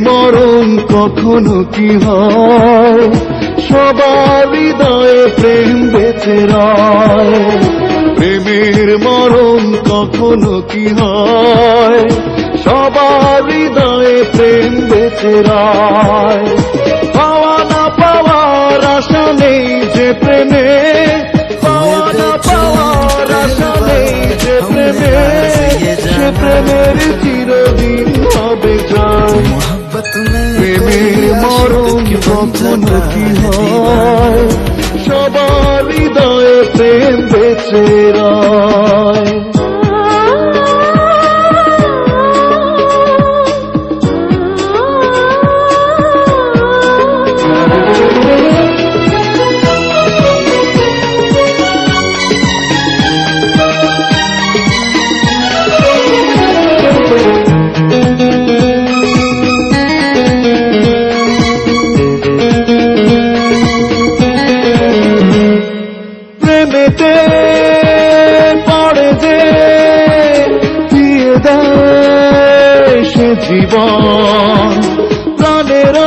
মরণ কখনো কি হয়, সবার হৃদয়ে প্রেম বেঁচে রয়। প্রেমের মরণ কখনো কি হয়, সবার হৃদয়ে প্রেম বেঁচে রয়। পাওয়া না পাওয়ার আশা নেই যে প্রেমে, পাওয়া না পাওয়ার আশা নেই যে প্রেমে, সে প্রেমের চিরদিন হবে জয়। প্রেমের মরণ কখনো কি হয়, সবার হৃদয়ে প্রেম বেঁচে রয়। প্রেমেতে পড়ে যে দিয়ে দেয় সে জীবন, প্রাণের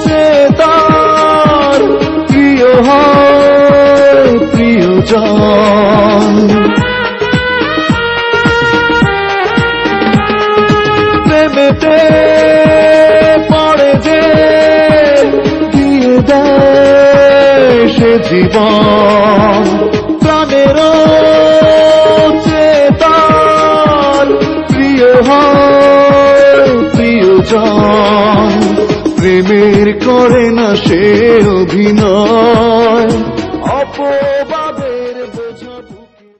চেতার প্রিয় হয় প্রিয়জন। প্রেমেতে পড়ে যে দিয়ে দেয় সে জীবন, প্রাণের চেতন প্রিয় হয় প্রিয়জন। প্রেমের করে না সে অভিনয়,